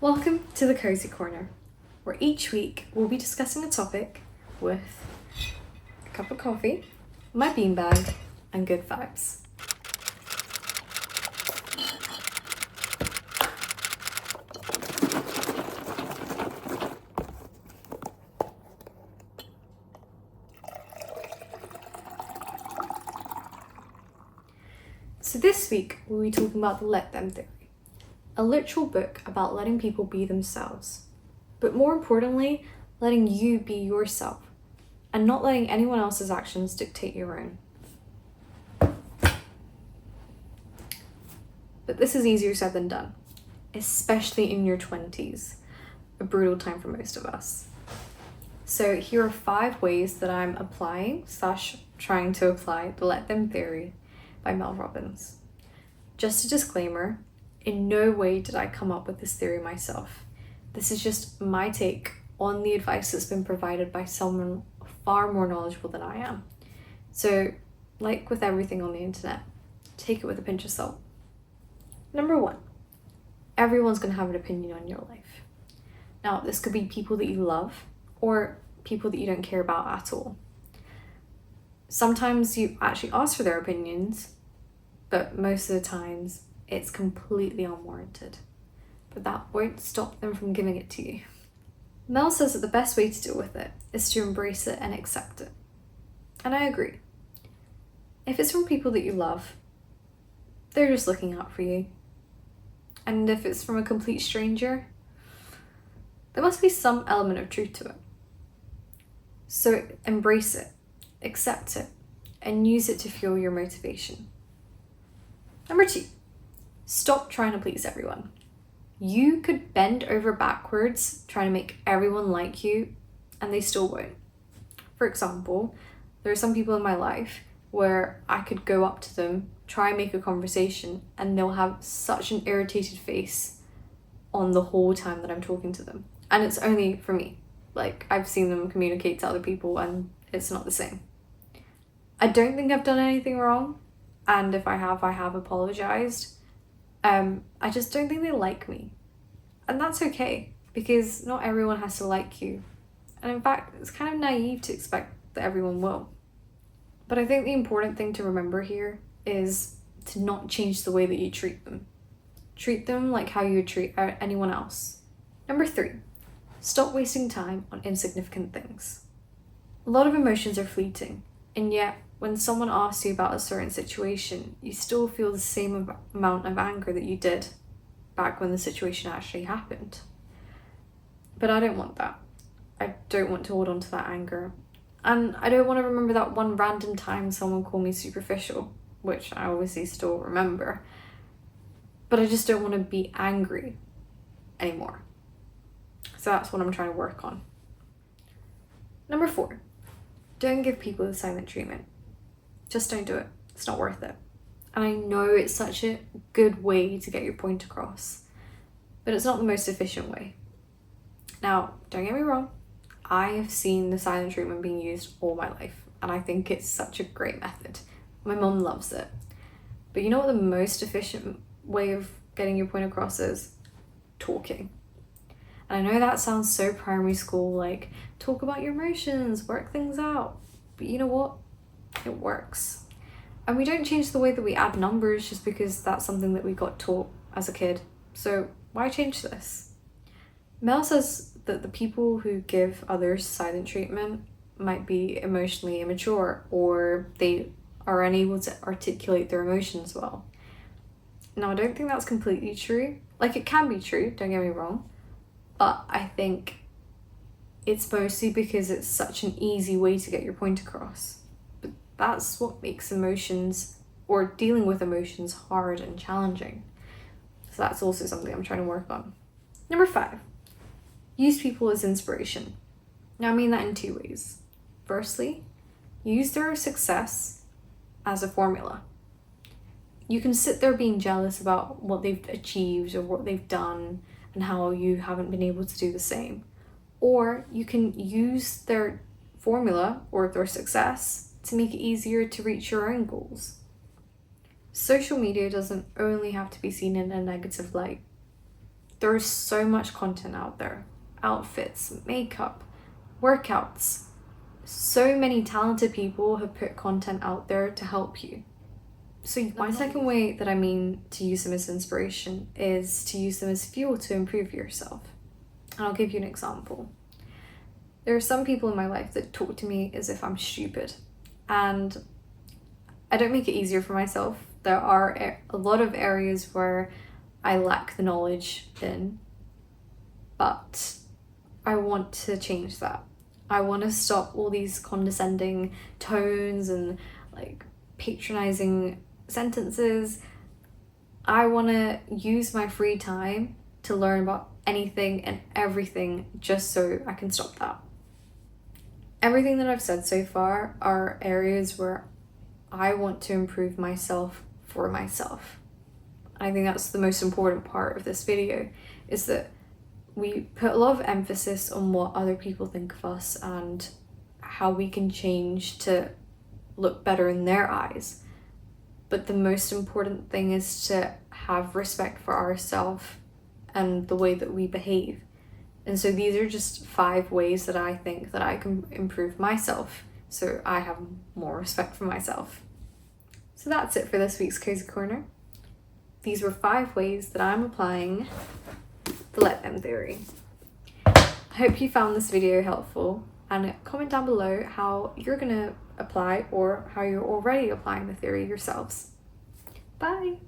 Welcome to the Cosy Corner, where each week we'll be discussing a topic with a cup of coffee, my beanbag, and good vibes. So this week we'll be talking about the Let Them Theory, a literal book about letting people be themselves, but more importantly, letting you be yourself and not letting anyone else's actions dictate your own. But this is easier said than done, especially in your 20s, a brutal time for most of us. So here are 5 ways that I'm trying to apply the Let Them Theory by Mel Robbins. Just a disclaimer, in no way did I come up with this theory myself. This is just my take on the advice that's been provided by someone far more knowledgeable than I am. So, like with everything on the internet, take it with a pinch of salt. Number 1, everyone's going to have an opinion on your life. Now, this could be people that you love or people that you don't care about at all. Sometimes you actually ask for their opinions, but most of the times it's completely unwarranted. But that won't stop them from giving it to you. Mel says that the best way to deal with it is to embrace it and accept it. And I agree. If it's from people that you love, they're just looking out for you. And if it's from a complete stranger, there must be some element of truth to it. So embrace it, accept it, and use it to fuel your motivation. Number 2, stop trying to please everyone. You could bend over backwards trying to make everyone like you, and they still won't. For example, there are some people in my life where I could go up to them, try and make a conversation, and they'll have such an irritated face on the whole time that I'm talking to them. And it's only for me. Like, I've seen them communicate to other people and it's not the same. I don't think I've done anything wrong, and if I have apologized. I just don't think they like me. And that's okay, because not everyone has to like you. And in fact, it's kind of naive to expect that everyone will. But I think the important thing to remember here is to not change the way that you treat them. Treat them like how you would treat anyone else. Number 3, stop wasting time on insignificant things. A lot of emotions are fleeting, and yet when someone asks you about a certain situation, you still feel the same amount of anger that you did back when the situation actually happened. But I don't want that. I don't want to hold on to that anger. And I don't want to remember that one random time someone called me superficial, which I obviously still remember. But I just don't want to be angry anymore. So that's what I'm trying to work on. Number 4, don't give people the silent treatment. Just don't do it. It's not worth it. And I know it's such a good way to get your point across, but it's not the most efficient way. Now, don't get me wrong, I have seen the silent treatment being used all my life, and I think it's such a great method. My mum loves it. But you know what the most efficient way of getting your point across is? Talking. And I know that sounds so primary school, like talk about your emotions, work things out. But you know what? It works. And we don't change the way that we add numbers just because that's something that we got taught as a kid. So why change this? Mel says that the people who give others silent treatment might be emotionally immature, or they are unable to articulate their emotions well. Now, I don't think that's completely true. Like, it can be true, don't get me wrong, but I think it's mostly because it's such an easy way to get your point across. But that's what makes emotions, or dealing with emotions, hard and challenging. So that's also something I'm trying to work on. Number 5, use people as inspiration. Now, I mean that in 2 ways. Firstly, use their success as a formula. You can sit there being jealous about what they've achieved or what they've done and how you haven't been able to do the same. Or you can use their formula or their success to make it easier to reach your own goals. Social media doesn't only have to be seen in a negative light. There's so much content out there. Outfits, makeup, workouts. So many talented people have put content out there to help you. So my second way that I mean to use them as inspiration is to use them as fuel to improve yourself. And I'll give you an example. There are some people in my life that talk to me as if I'm stupid. And I don't make it easier for myself. There are a lot of areas where I lack the knowledge in, but I want to change that. I want to stop all these condescending tones and like patronizing sentences. I want to use my free time to learn about anything and everything just so I can stop that. Everything that I've said so far are areas where I want to improve myself for myself. I think that's the most important part of this video, is that we put a lot of emphasis on what other people think of us and how we can change to look better in their eyes. But the most important thing is to have respect for ourselves and the way that we behave. And so these are just 5 ways that I think that I can improve myself so I have more respect for myself. So that's it for this week's Cozy Corner. These were 5 ways that I'm applying the let them theory. I hope you found this video helpful, and comment down below how you're gonna apply or how you're already applying the theory yourselves. Bye!